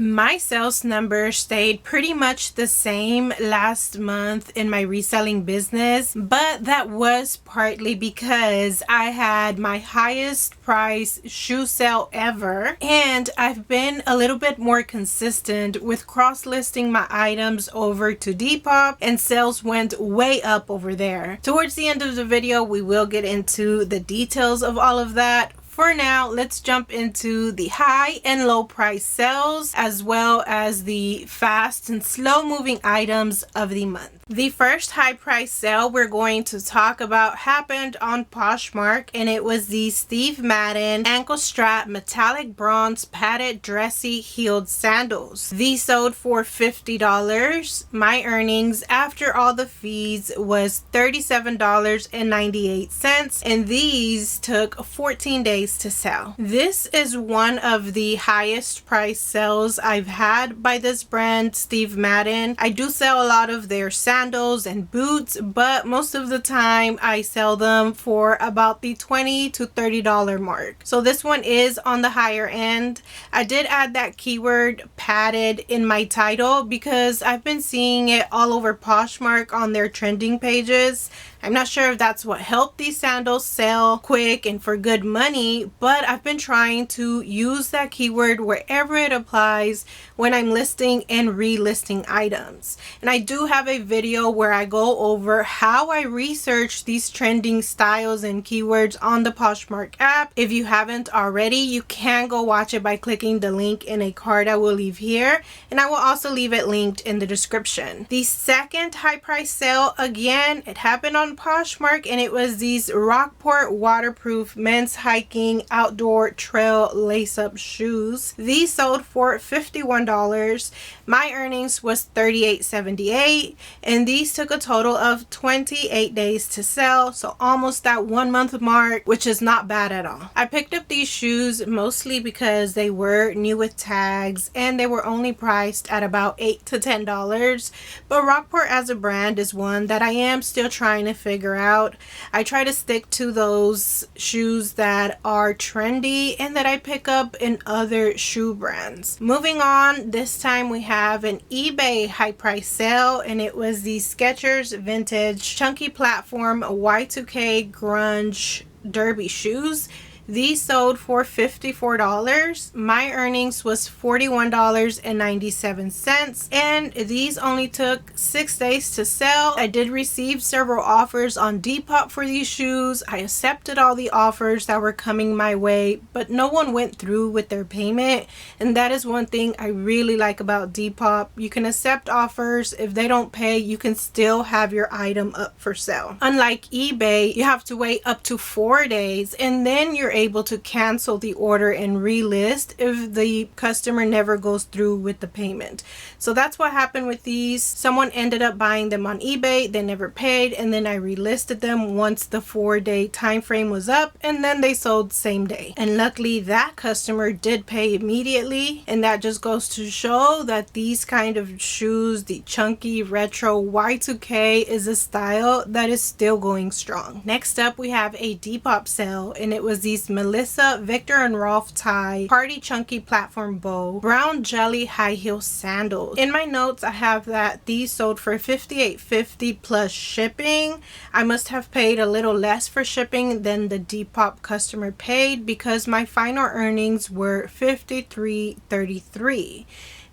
My sales number stayed pretty much the same last month in my reselling business, but that was partly because I had my highest price shoe sale ever, and I've been a little bit more consistent with cross-listing my items over to Depop, and sales went way up over there. Towards the end of the video, we will get into the details of all of that. For now, let's jump into the high and low price sales, as well as the fast and slow moving items of the month. The first high price sale we're going to talk about happened on Poshmark, and it was the Steve Madden ankle strap metallic bronze padded dressy heeled sandals. These sold for $50. My earnings after all the fees was $37.98, and these took 14 days to sell. This is one of the highest price sales I've had by this brand, Steve Madden. I do sell a lot of their sandals and boots, but most of the time I sell them for about the $20 to $30 mark. So this one is on the higher end. I did add that keyword padded in my title because I've been seeing it all over Poshmark on their trending pages. I'm not sure if that's what helped these sandals sell quick and for good money, but I've been trying to use that keyword wherever it applies when I'm listing and relisting items. And I do have a video where I go over how I research these trending styles and keywords on the Poshmark app. If you haven't already, you can go watch it by clicking the link in a card I will leave here, and I will also leave it linked in the description. The second high price sale, again, it happened on Poshmark, and it was these Rockport waterproof men's hiking outdoor trail lace-up shoes. These sold for $51. My earnings was $38.78, and these took a total of 28 days to sell, so almost that 1 month mark, which is not bad at all. I picked up these shoes mostly because they were new with tags and they were only priced at about $8 to $10, but Rockport as a brand is one that I am still trying to figure out. I try to stick to those shoes that are trendy and that I pick up in other shoe brands. Moving on, this time we have an eBay high price sale, and it was the Skechers vintage chunky platform Y2K grunge derby shoes. These sold for $54. My earnings was $41.97, and these only took 6 days to sell. I did receive several offers on Depop for these shoes. I accepted all the offers that were coming my way, but no one went through with their payment, and that is one thing I really like about Depop. You can accept offers. If they don't pay, you can still have your item up for sale. Unlike eBay, you have to wait up to 4 days, and then you're able to cancel the order and relist if the customer never goes through with the payment. So that's what happened with these. Someone ended up buying them on eBay, they never paid, and then I relisted them once the 4-day time frame was up, and then they sold same day. And luckily that customer did pay immediately, and that just goes to show that these kind of shoes, the chunky retro Y2K, is a style that is still going strong. Next up we have a Depop sale, and it was these Melissa, Victor and Rolf tie party chunky platform bow brown jelly high heel sandals. In my notes I have that these sold for $58.50 plus shipping. I must have paid a little less for shipping than the Depop customer paid because my final earnings were $53.33.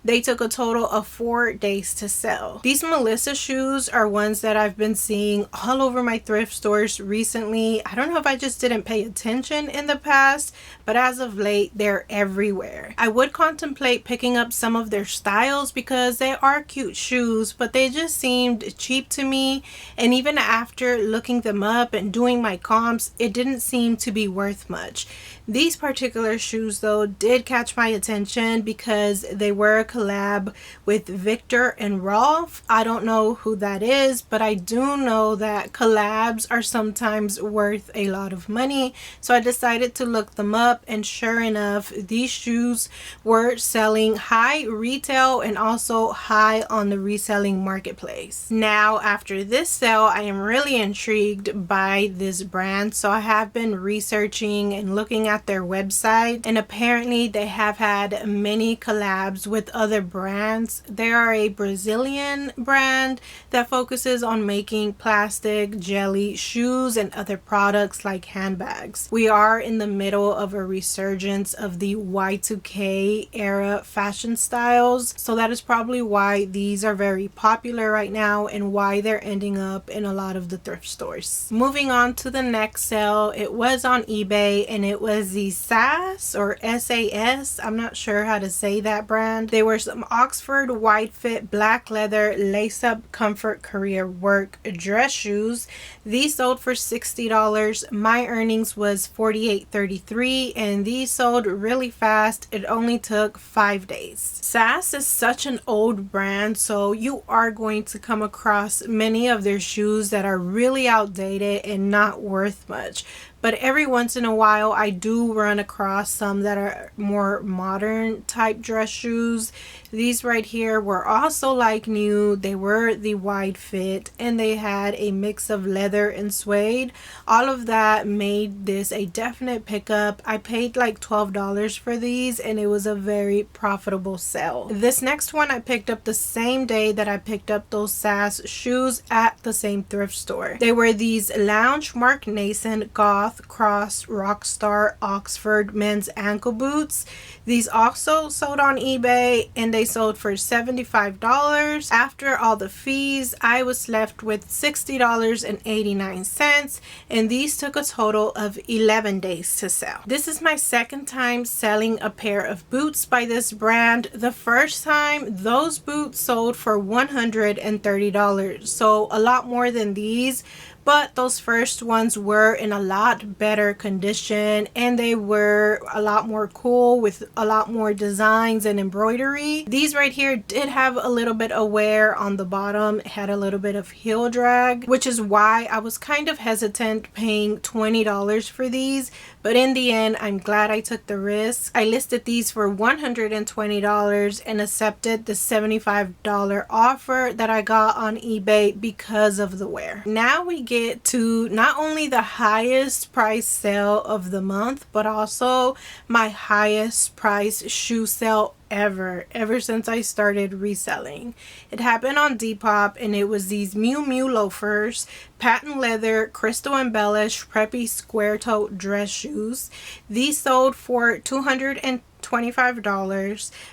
They took a total of 4 days to sell. These Melissa shoes are ones that I've been seeing all over my thrift stores recently. I don't know if I just didn't pay attention in the past, but as of late, they're everywhere. I would contemplate picking up some of their styles because they are cute shoes, but they just seemed cheap to me. And even after looking them up and doing my comps, it didn't seem to be worth much. These particular shoes though did catch my attention because they were a collab with Victor and Rolf. I don't know who that is, but I do know that collabs are sometimes worth a lot of money, so I decided to look them up, and sure enough, these shoes were selling high retail and also high on the reselling marketplace. Now after this sale, I am really intrigued by this brand, so I have been researching and looking at at their website, and apparently they have had many collabs with other brands. They are a Brazilian brand that focuses on making plastic, jelly, shoes, and other products like handbags. We are in the middle of a resurgence of the Y2K era fashion styles, so that is probably why these are very popular right now and why they're ending up in a lot of the thrift stores. Moving on to the next sale, it was on eBay and it was the SAS or SAS, I'm not sure how to say that brand. They were some Oxford wide fit black leather lace up comfort career work dress shoes. These sold for $60. My earnings was $48.33 and these sold really fast. It only took 5 days. SAS is such an old brand, so you are going to come across many of their shoes that are really outdated and not worth much. But every once in a while I do run across some that are more modern type dress shoes. These right here were also like new. They were the wide fit and they had a mix of leather and suede. All of that made this a definite pickup. I paid like $12 for these and it was a very profitable sale. This next one I picked up the same day that I picked up those SAS shoes at the same thrift store. They were these lounge Mark Nason Goth Cross Rockstar Oxford men's ankle boots. These also sold on eBay and they sold for $75. After all the fees, I was left with $60.89 and these took a total of 11 days to sell. This is my second time selling a pair of boots by this brand. The first time those boots sold for $130, so a lot more than these. But those first ones were in a lot better condition and they were a lot more cool with a lot more designs and embroidery. These right here did have a little bit of wear on the bottom. It had a little bit of heel drag, which is why I was kind of hesitant paying $20 for these. But in the end, I'm glad I took the risk. I listed these for $120 and accepted the $75 offer that I got on eBay because of the wear. Now we get to not only the highest price sale of the month, but also my highest price shoe sale ever since I started reselling. It happened on Depop and it was these Miu Miu loafers, patent leather, crystal embellished, preppy square toe dress shoes. These sold for $225.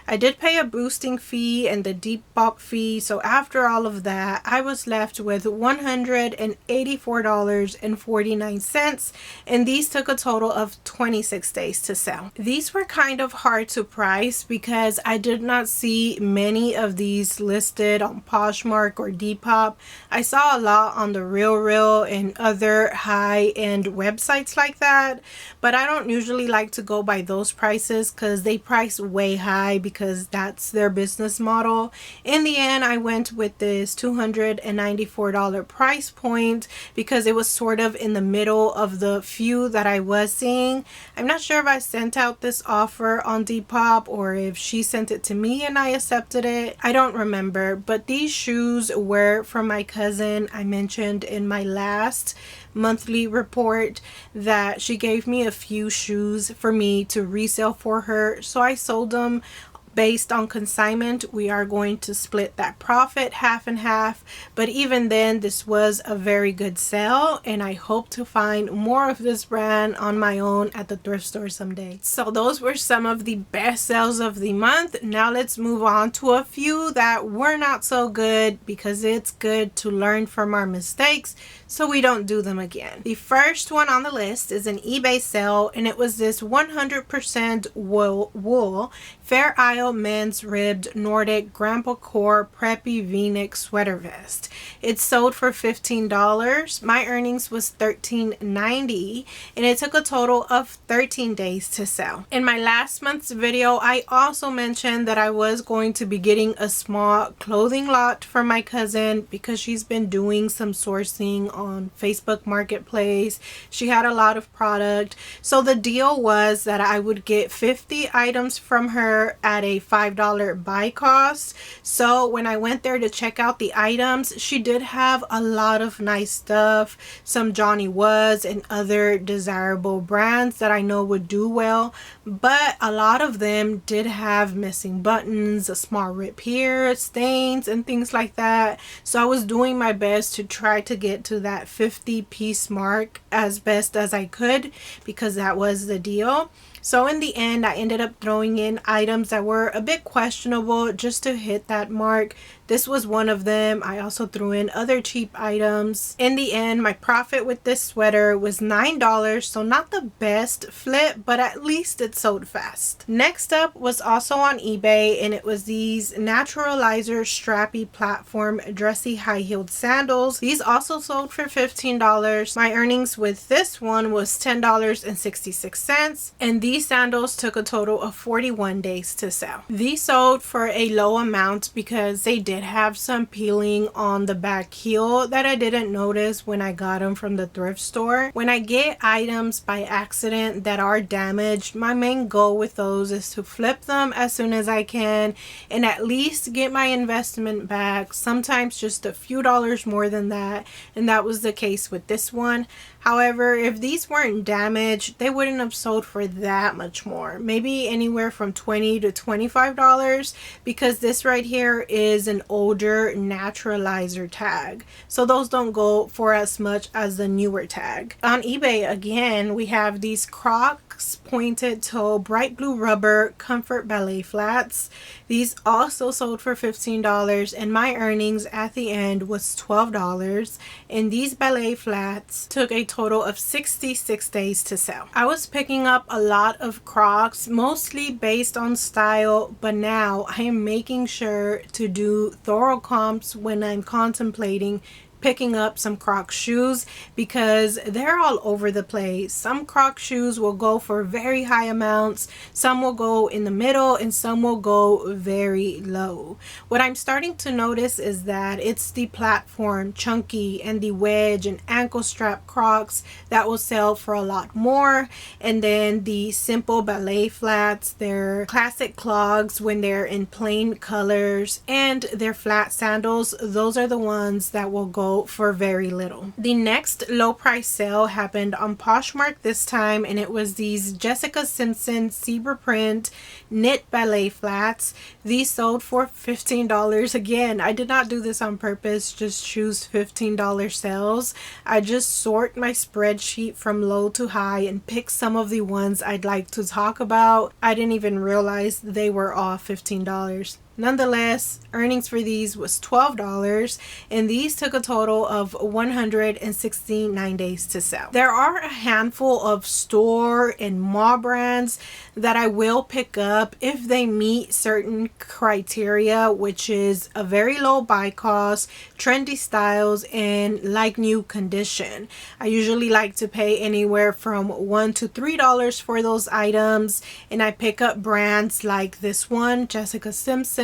I did pay a boosting fee and the Depop fee, so after all of that I was left with $184.49 and these took a total of 26 days to sell. These were kind of hard to price because I did not see many of these listed on Poshmark or Depop. I saw a lot on the RealReal and other high-end websites like that, but I don't usually like to go by those prices because they price way high because that's their business model. In the end, I went with this $294 price point because it was sort of in the middle of the few that I was seeing. I'm not sure if I sent out this offer on Depop or if she sent it to me and I accepted it. I don't remember, but these shoes were from my cousin. I mentioned in my last monthly report that she gave me a few shoes for me to resell for her, so I sold them based on consignment. We are going to split that profit half and half, but even then this was a very good sale and I hope to find more of this brand on my own at the thrift store someday. So those were some of the best sales of the month. Now let's move on to a few that were not so good because it's good to learn from our mistakes so we don't do them again. The first one on the list is an eBay sale and it was this 100% wool Fair Isle men's ribbed Nordic grandpa core preppy v-neck sweater vest. It sold for $15. My earnings was $13.90 and it took a total of 13 days to sell. In my last month's video, I also mentioned that I was going to be getting a small clothing lot for my cousin because she's been doing some sourcing on Facebook Marketplace. She had a lot of product. So the deal was that I would get 50 items from her at a $5 buy cost. So when I went there to check out the items, she did have a lot of nice stuff, some Johnny Was and other desirable brands that I know would do well, but a lot of them did have missing buttons, a small rip here, stains and things like that. So I was doing my best to try to get to that 50 piece mark as best as I could, because that was the deal. So in the end, I ended up throwing in items that were a bit questionable just to hit that mark. This was one of them. I also threw in other cheap items. In the end, my profit with this sweater was $9, so not the best flip, but at least it sold fast. Next up was also on eBay, and it was these Naturalizer strappy platform dressy high-heeled sandals. These also sold for $15. My earnings with this one was $10.66, and these sandals took a total of 41 days to sell. These sold for a low amount because they did have some peeling on the back heel that I didn't notice when I got them from the thrift store. When I get items by accident that are damaged, my main goal with those is to flip them as soon as I can and at least get my investment back, sometimes just a few dollars more than that, and that was the case with this one. However, if these weren't damaged, they wouldn't have sold for that much more. Maybe anywhere from $20 to $25, because this right here is an older Naturalizer tag. So those don't go for as much as the newer tag. On eBay, again, we have these Crocs pointed toe bright blue rubber comfort ballet flats. These also sold for $15, and my earnings at the end was $12. And these ballet flats took a total of 66 days to sell. I was picking up a lot of Crocs, mostly based on style, but now I am making sure to do thorough comps when I'm contemplating picking up some Crocs shoes, because they're all over the place. Some Crocs shoes will go for very high amounts, some will go in the middle, and some will go very low. What I'm starting to notice is that it's the platform, chunky, and the wedge and ankle strap Crocs that will sell for a lot more, and then the simple ballet flats, their classic clogs when they're in plain colors, and their flat sandals, those are the ones that will go for very little. The next low price sale happened on Poshmark this time, and it was these Jessica Simpson zebra print knit ballet flats. These sold for $15. Again, I did not do this on purpose, just choose $15 sales. I just sort my spreadsheet from low to high and pick some of the ones I'd like to talk about. I didn't even realize they were all $15. Nonetheless, earnings for these was $12, and these took a total of 169 days to sell. There are a handful of store and mall brands that I will pick up if they meet certain criteria, which is a very low buy cost, trendy styles, and like new condition. I usually like to pay anywhere from $1 to $3 for those items, and I pick up brands like this one, Jessica Simpson.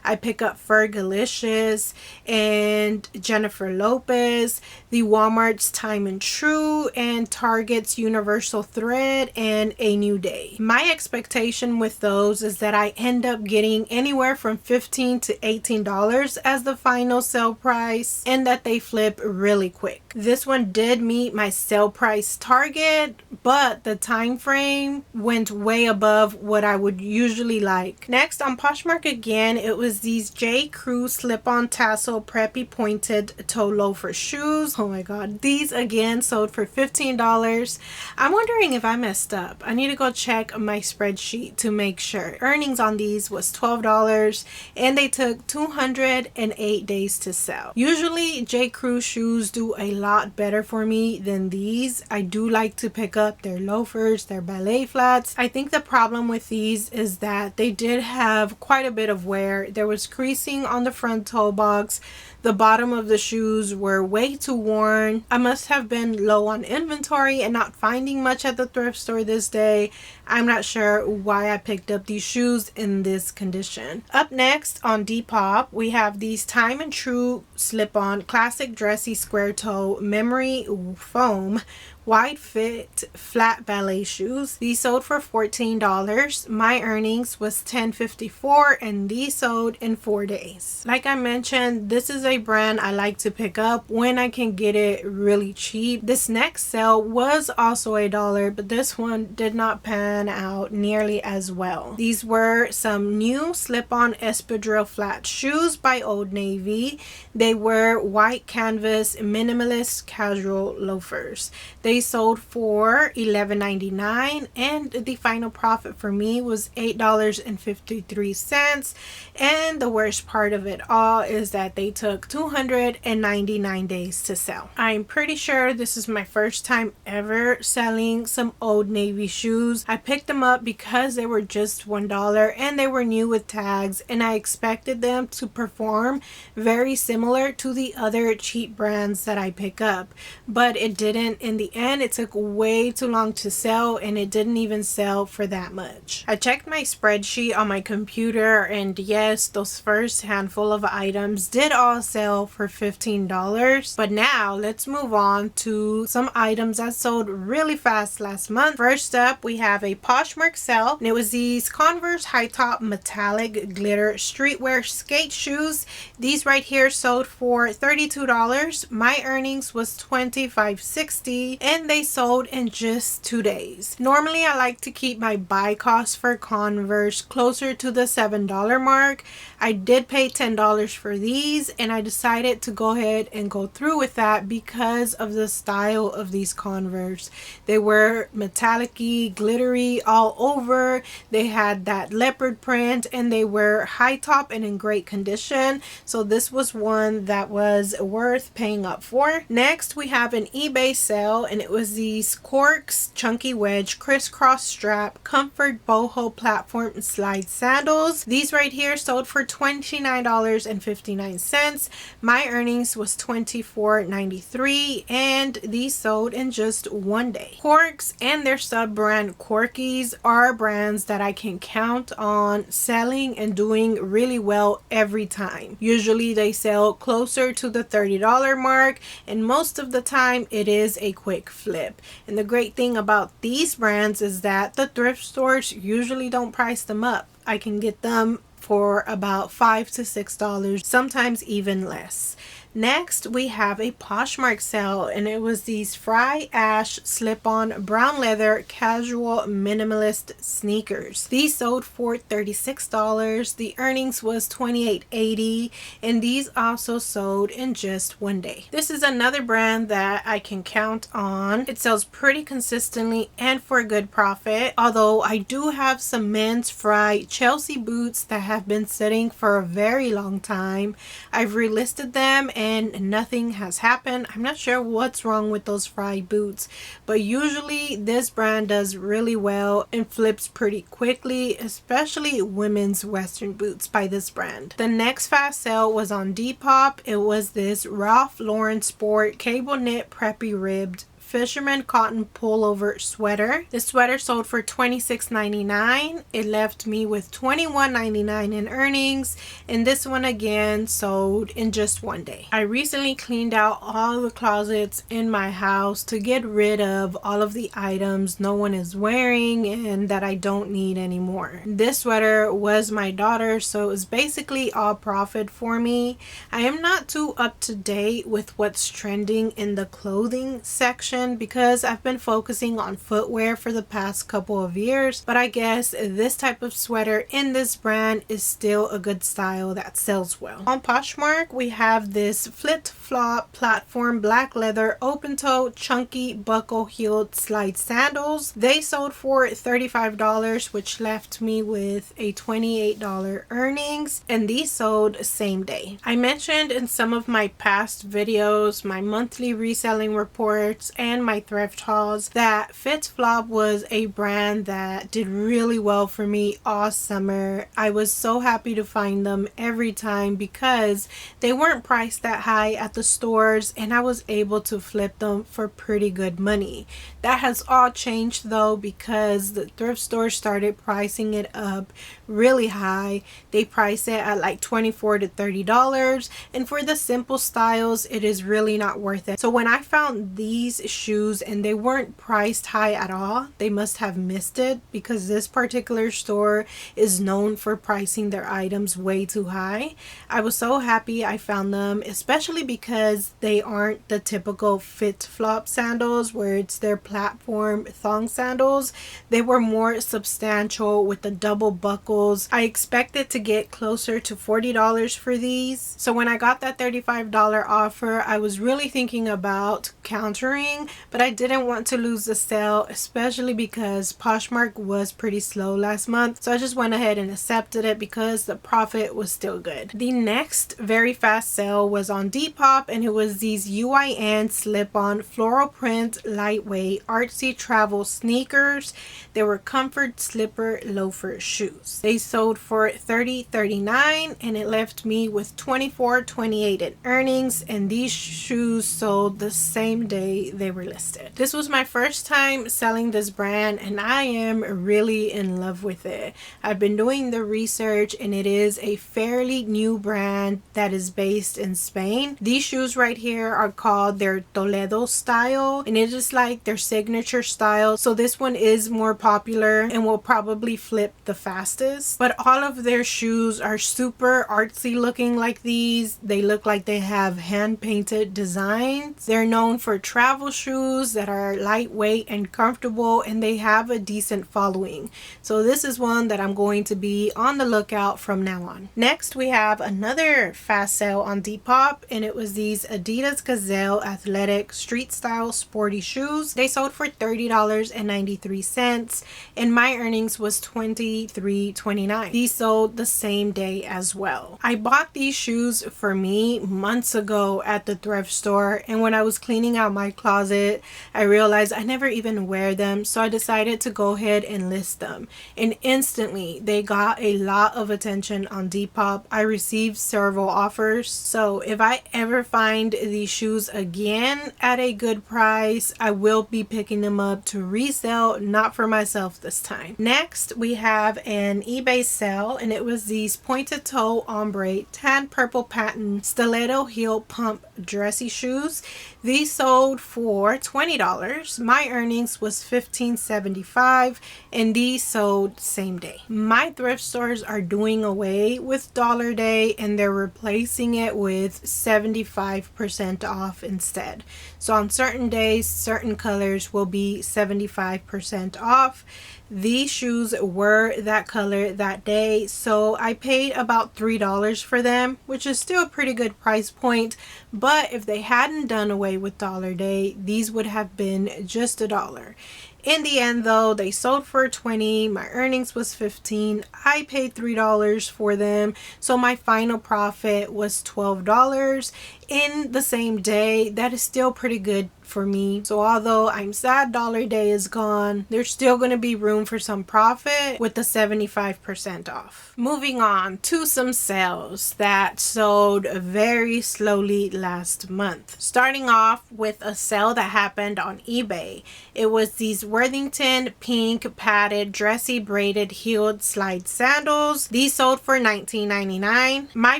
I pick up Fergalicious and Jennifer Lopez, the Walmart's Time and True, and Target's Universal Thread, and A New Day. My expectation with those is that I end up getting anywhere from $15 to $18 as the final sale price, and that they flip really quick. This one did meet my sale price target, but the time frame went way above what I would usually like. Next, on Poshmark again, it was these J. Crew slip-on tassel preppy pointed toe loafer shoes. Oh my god, these again sold for $15. I'm wondering if I messed up. I need to go check my spreadsheet to make sure. Earnings on these was $12, and they took 208 days to sell. Usually J. Crew shoes do a lot better for me than these. I do like to pick up their loafers, their ballet flats. I think the problem with these is that they did have quite a bit of wear. There was creasing on the front toe box. The bottom of the shoes were way too worn. I must have been low on inventory and not finding much at the thrift store this day. I'm not sure why I picked up these shoes in this condition. Up next on Depop, we have these Time and True slip-on classic dressy square toe memory foam wide fit flat ballet shoes. These sold for $14. My earnings was $10.54 and these sold in 4 days. Like I mentioned, this is a brand I like to pick up when I can get it really cheap. This next sale was also $1, but this one did not pan out nearly as well. These were some new slip-on espadrille flat shoes by Old Navy. They were white canvas minimalist casual loafers. They sold for $11.99 and the final profit for me was $8.53. And the worst part of it all is that they took 299 days to sell. I'm pretty sure this is my first time ever selling some Old Navy shoes. I picked them up because they were just $1 and they were new with tags, and I expected them to perform very similar to the other cheap brands that I pick up, but it didn't. In the end, it took way too long to sell and it didn't even sell for that much. I checked my spreadsheet on my computer, and yes, those first handful of items did all sell for $15. But now let's move on to some items that sold really fast last month. First up, we have a Poshmark sale, and it was these Converse high top metallic glitter streetwear skate shoes. These right here sold for $32. My earnings was $25.60 and they sold in just 2 days. Normally I like to keep my buy cost for Converse closer to the $7 mark. I did pay $10 for these and I decided to go ahead and go through with that because of the style of these Converse. They were metallic-y, glittery all over. They had that leopard print and they were high top and in great condition. So this was one that was worth paying up for. Next, we have an eBay sale, and it was these Corks chunky wedge crisscross strap comfort boho platform slide sandals. These right here sold for $29.59. My earnings was $24.93 and these sold in just 1 day. Corks and their sub brand Corkies are brands that I can count on selling and doing really well every time. Usually they sell closer to the $30 mark, and most of the time it is a quick flip. And the great thing about these brands is that the thrift stores usually don't price them up. I can get them for about $5 to $6, sometimes even less. Next, we have a Poshmark sale, and it was these Fry Ash slip-on brown leather casual minimalist sneakers. These sold for $36. The earnings was $28.80, and these also sold in just 1 day. This is another brand that I can count on. It sells pretty consistently and for a good profit, although I do have some men's Fry Chelsea boots that have been sitting for a very long time. I've relisted them and nothing has happened. I'm not sure what's wrong with those Fry boots, but usually this brand does really well and flips pretty quickly, especially women's western boots by this brand. The next fast sale was on Depop. It was this Ralph Lauren Sport cable knit preppy ribbed fisherman cotton pullover sweater. The sweater sold for $26.99. It left me with $21.99 in earnings, and this one again sold in just 1 day. I recently cleaned out all the closets in my house to get rid of all of the items no one is wearing and that I don't need anymore. This sweater was my daughter's, so it was basically all profit for me. I am not too up to date with what's trending in the clothing section because I've been focusing on footwear for the past couple of years, but I guess this type of sweater in this brand is still a good style that sells well. On Poshmark, we have this flip-flop platform black leather open toe chunky buckle heeled slide sandals. They sold for $35, which left me with a $28 earnings, and these sold same day. I mentioned in some of my past videos my monthly reselling reports, and plan my thrift hauls, that Fit Flop was a brand that did really well for me all summer. I was so happy to find them every time because they weren't priced that high at the stores, and I was able to flip them for pretty good money. That has all changed though, because the thrift stores started pricing it up really high. They price it at like $24 to $30, and for the simple styles it is really not worth it. So when I found these shoes and they weren't priced high at all, they must have missed it, because this particular store is known for pricing their items way too high. I was so happy I found them, especially because they aren't the typical Fit Flop sandals where it's their platform thong sandals. They were more substantial with the double buckles. I expected to get closer to $40 for these. So when I got that $35 offer, I was really thinking about countering, but I didn't want to lose the sale, especially because Poshmark was pretty slow last month. So I just went ahead and accepted it because the profit was still good. The next very fast sale was on Depop, and it was these UIN slip-on floral print lightweight artsy travel sneakers. They were comfort slipper loafer shoes. They sold for $30.39, and it left me with $24.28 in earnings, and these shoes sold the same day they were listed. This was my first time selling this brand, and I am really in love with it. I've been doing the research, and it is a fairly new brand that is based in Spain. These shoes right here are called their Toledo style, and it is like their signature style. So this one is more popular and will probably flip the fastest. But all of their shoes are super artsy looking like these. They look like they have hand painted designs. They're known for travel shoes that are lightweight and comfortable, and they have a decent following. So this is one that I'm going to be on the lookout from now on. Next, we have another fast sale on Depop, and it was these Adidas Gazelle athletic street style sporty shoes. They sold for $30.93, and my earnings was $23.29. These sold the same day as well. I bought these shoes for me months ago at the thrift store, and when I was cleaning out my closet, I realized I never even wear them, so I decided to go ahead and list them, and instantly they got a lot of attention on Depop. I received several offers, so if I ever find these shoes again at a good price, I will be picking them up to resell, not for myself this time. Next, we have an eBay sale, and it was these pointed toe ombre tan purple patent stiletto heel pump dressy shoes. These sold for $20. My earnings was $15.75, and these sold same day. My thrift stores are doing away with Dollar Day, and they're replacing it with 75% off instead. So on certain days, certain colors will be 75% off. These shoes were that color that day, so I paid about $3 for them, which is still a pretty good price point. But if they hadn't done away with Dollar Day, these would have been just $1. In the end though, they sold for $20. My earnings was $15. I paid $3 for them, so my final profit was $12 in the same day. That is still pretty good for me. So although I'm sad Dollar Day is gone, there's still going to be room for some profit with the 75% off. Moving on to some sales that sold very slowly last month. Starting off with a sale that happened on eBay. It was these Worthington pink padded dressy braided heeled slide sandals. These sold for $19.99. My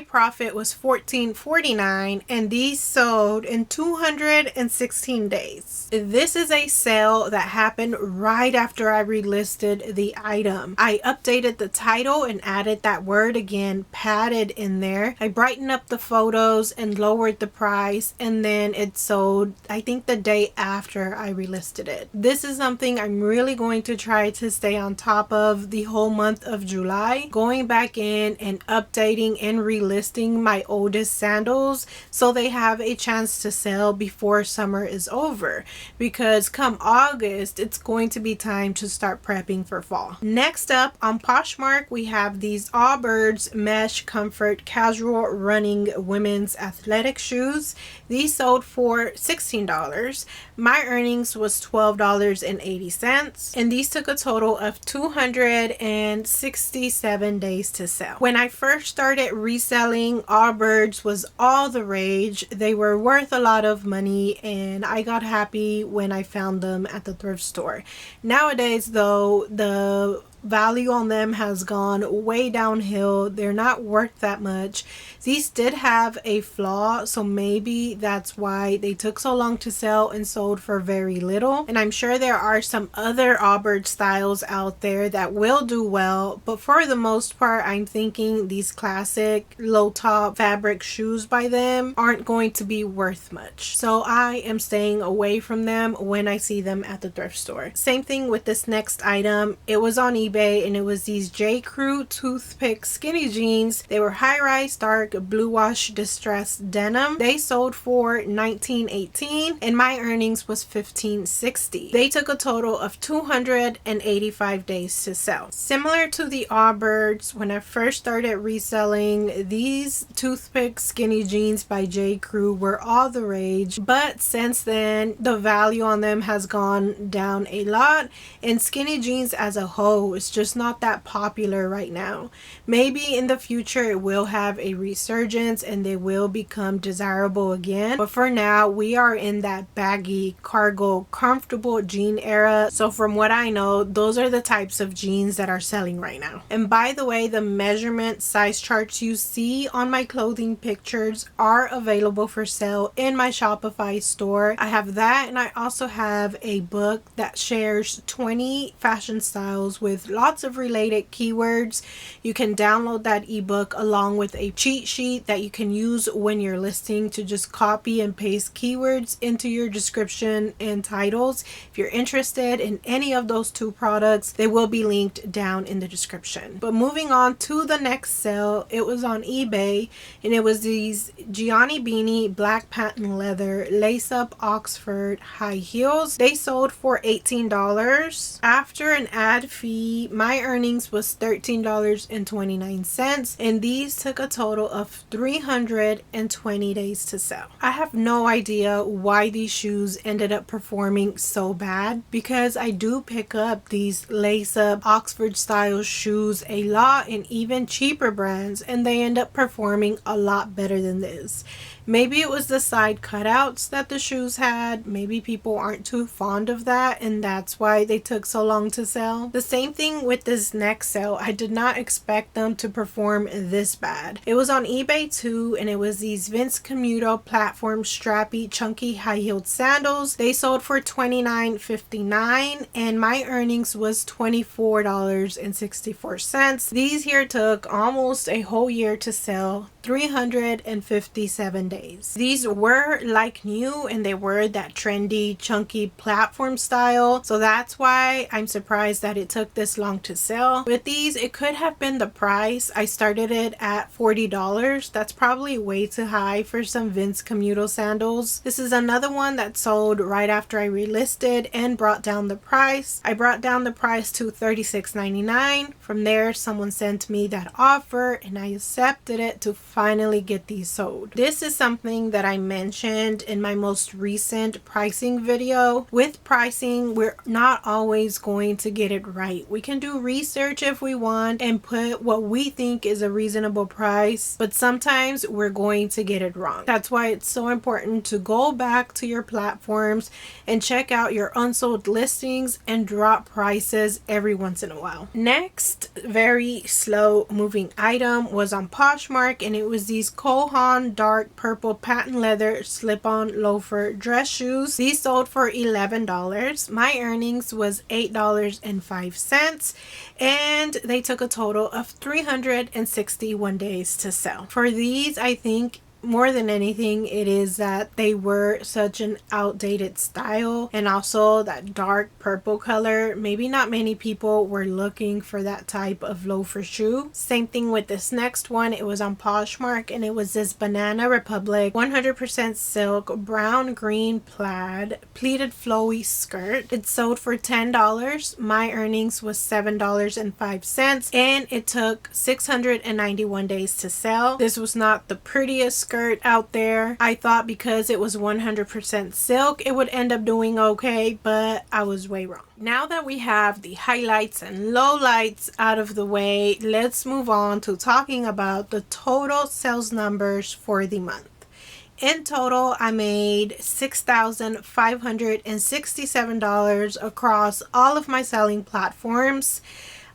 profit was $14.49, and these sold in 216 days. This is a sale that happened right after I relisted the item. I updated the title and added that word again, padded, in there. I brightened up the photos and lowered the price, and then it sold, I think, the day after I relisted it. This is something I'm really going to try to stay on top of the whole month of July, going back in and updating and relisting my oldest sandals so so they have a chance to sell before summer is over, because come August it's going to be time to start prepping for fall. Next up on Poshmark, we have these Allbirds mesh comfort casual running women's athletic shoes. These sold for $16. My earnings was $12.80, and these took a total of 267 days to sell. When I first started reselling, Allbirds was all the rage. They were worth a lot of money, and I got happy when I found them at the thrift store. Nowadays though, the value on them has gone way downhill. They're not worth that much. These did have a flaw, so maybe that's why they took so long to sell and sold for very little. And I'm sure there are some other Allbirds styles out there that will do well, but for the most part, I'm thinking these classic low top fabric shoes by them aren't going to be worth much. So I am staying away from them when I see them at the thrift store. Same thing with this next item. It was on eBay, and it was these J. Crew toothpick skinny jeans. They were high-rise dark blue wash distressed denim. They sold for $19.18, and my earnings was $15.60. They took a total of 285 days to sell. Similar to the Allbirds, when I first started reselling, these toothpick skinny jeans by J. Crew were all the rage, but since then the value on them has gone down a lot, and skinny jeans as a whole is just not that popular right now. Maybe in the future it will have a resurgence and they will become desirable again, but for now we are in that baggy cargo comfortable jean era. So from what I know, those are the types of jeans that are selling right now. And by the way, the measurement size charts you see on my clothing pictures are available for sale in my Shopify store. I have that, and I also have a book that shares 20 fashion styles with lots of related keywords. You can download that ebook along with a cheat sheet that you can use when you're listing to just copy and paste keywords into your description and titles. If you're interested in any of those two products, they will be linked down in the description. But moving on to the next sale, it was on eBay, and it was these Gianni Beanie black patent leather lace up Oxford high heels. They sold for $18. After an ad fee, my earnings was $13.29, and these took a total of 320 days to sell. I have no idea why these shoes ended up performing so bad, because I do pick up these lace up Oxford style shoes a lot in even cheaper brands, and they end up performing a lot better than this. Maybe it was the side cutouts that the shoes had. Maybe people aren't too fond of that, and that's why they took so long to sell. The same thing with this next sale. I did not expect them to perform this bad. It was on eBay too, and it was these Vince Camuto platform strappy chunky high-heeled sandals. They sold for $29.59, and my earnings was $24.64. These here took almost a whole year to sell, 357 days. These were like new, and they were that trendy chunky platform style, so that's why I'm surprised that it took this long to sell. With these, it could have been the price. I started it at $40. That's probably way too high for some Vince Camuto sandals. This is another one that sold right after I relisted and brought down the price. I brought down the price to $36.99. From there, someone sent me that offer, and I accepted it to finally get these sold. This is something that I mentioned in my most recent pricing video. With pricing, we're not always going to get it right. We can do research if we want and put what we think is a reasonable price, but sometimes we're going to get it wrong. That's why it's so important to go back to your platforms and check out your unsold listings and drop prices every once in a while. Next, very slow moving item was on Poshmark, and it was these Kohan dark purple patent leather slip-on loafer dress shoes. These sold for $11. My earnings was $8.05, and they took a total of 361 days to sell. For these, I think more than anything, it is that they were such an outdated style, and also that dark purple color. Maybe not many people were looking for that type of loafer shoe. Same thing with this next one. It was on Poshmark, and it was this Banana Republic 100% silk brown green plaid pleated flowy skirt. It sold for $10. My earnings was $7.05, and it took 691 days to sell. This was not the prettiest skirt out there. I thought because it was 100% silk it would end up doing okay, but I was way wrong. Now that we have the highlights and lowlights out of the way, let's move on to talking about the total sales numbers for the month. In total, I made $6,567 across all of my selling platforms.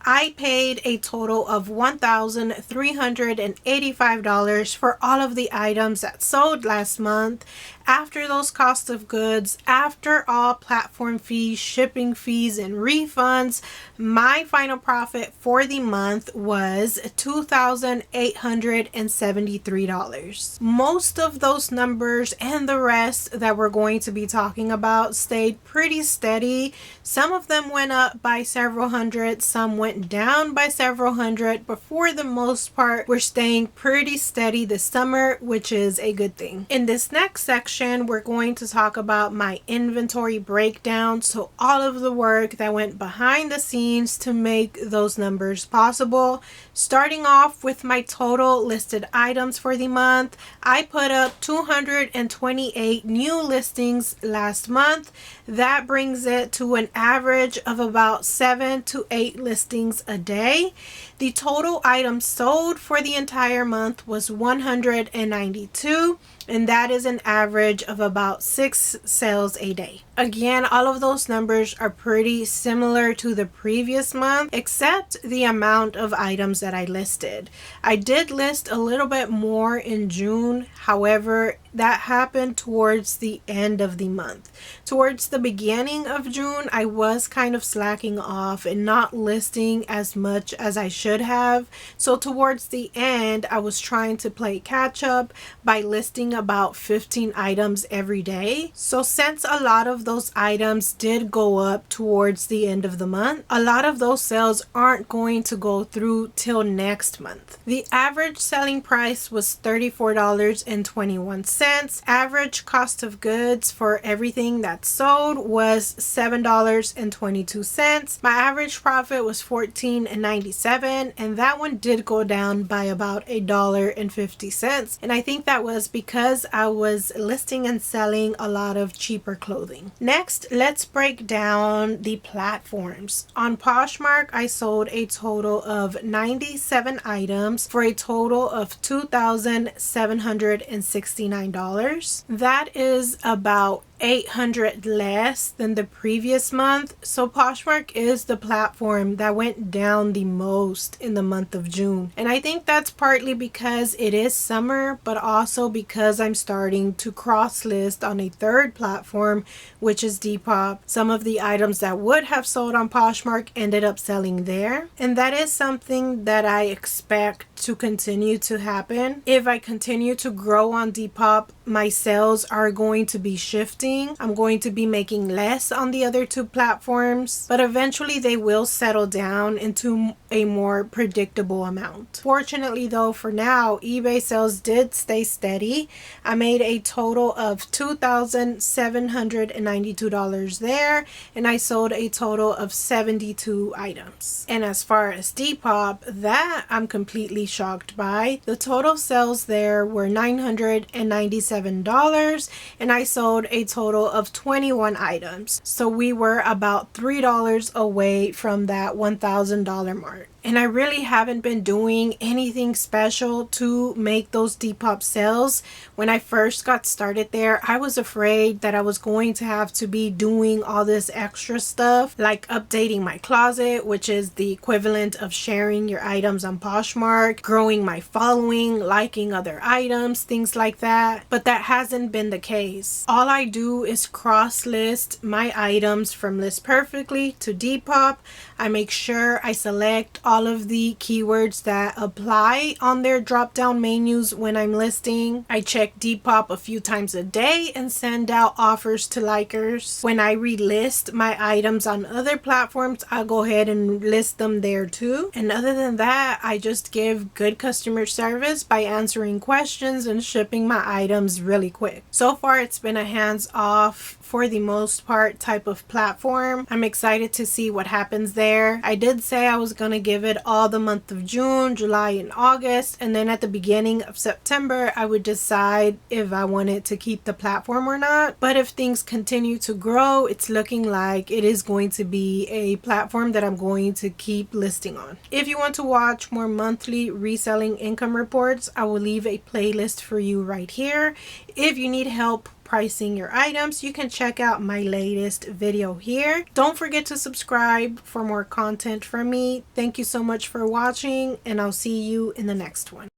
I paid a total of $1,385 for all of the items that sold last month. After those cost of goods, after all platform fees, shipping fees, and refunds, my final profit for the month was $2,873. Most of those numbers and the rest that we're going to be talking about stayed pretty steady. Some of them went up by several hundred, some went down by several hundred, but for the most part, we're staying pretty steady this summer, which is a good thing. In this next section, we're going to talk about my inventory breakdown, so all of the work that went behind the scenes to make those numbers possible. Starting off with my total listed items for the month, I put up 228 new listings last month. That brings it to an average of about 7 to 8 listings a day. The total items sold for the entire month was 192, and that is an average of about 6 sales a day. Again, all of those numbers are pretty similar to the previous month, except the amount of items that I listed. I did list a little bit more in June. However, that happened towards the end of the month. Towards the beginning of June, I was kind of slacking off and not listing as much as I should have. So towards the end, I was trying to play catch up by listing about 15 items every day. So since a lot of those items did go up towards the end of the month, a lot of those sales aren't going to go through till next month. The average selling price was $34.21. Average cost of goods for everything that sold was $7.22. My average profit was $14.97, and that one did go down by about $1.50. And I think that was because I was listing and selling a lot of cheaper clothing. Next, let's break down the platforms. On Poshmark, I sold a total of 97 items for a total of $2,769. That is about $800 less than the previous month. So Poshmark is the platform that went down the most in the month of June. And I think that's partly because it is summer, but also because I'm starting to cross list on a third platform, which is Depop. Some of the items that would have sold on Poshmark ended up selling there. And that is something that I expect to continue to happen. If I continue to grow on Depop, my sales are going to be shifting. I'm going to be making less on the other two platforms, but eventually they will settle down into a more predictable amount. Fortunately though, for now, eBay sales did stay steady. I made a total of $2,792 there, and I sold a total of 72 items. And as far as Depop, that I'm completely shocked by. The total sales there were $997, and I sold a total of 21 items. So we were about $3 away from that $1,000 mark. And I really haven't been doing anything special to make those Depop sales. When I first got started there, I was afraid that I was going to have to be doing all this extra stuff, like updating my closet, which is the equivalent of sharing your items on Poshmark, growing my following, liking other items, things like that. But that hasn't been the case. All I do is cross list my items from List Perfectly to Depop. I make sure I select all all of the keywords that apply on their drop down menus when I'm listing. I check Depop a few times a day and send out offers to likers. When I relist my items on other platforms, I'll go ahead and list them there too. And other than that, I just give good customer service by answering questions and shipping my items really quick. So far, it's been a hands-off, for the most part, type of platform. I'm excited to see what happens there. I did say I was going to give it all the month of June, July, and August, and then at the beginning of September, I would decide if I wanted to keep the platform or not. But if things continue to grow, it's looking like it is going to be a platform that I'm going to keep listing on. If you want to watch more monthly reselling income reports, I will leave a playlist for you right here. If you need help pricing your items, you can check out my latest video here. Don't forget to subscribe for more content from me. Thank you so much for watching, and I'll see you in the next one.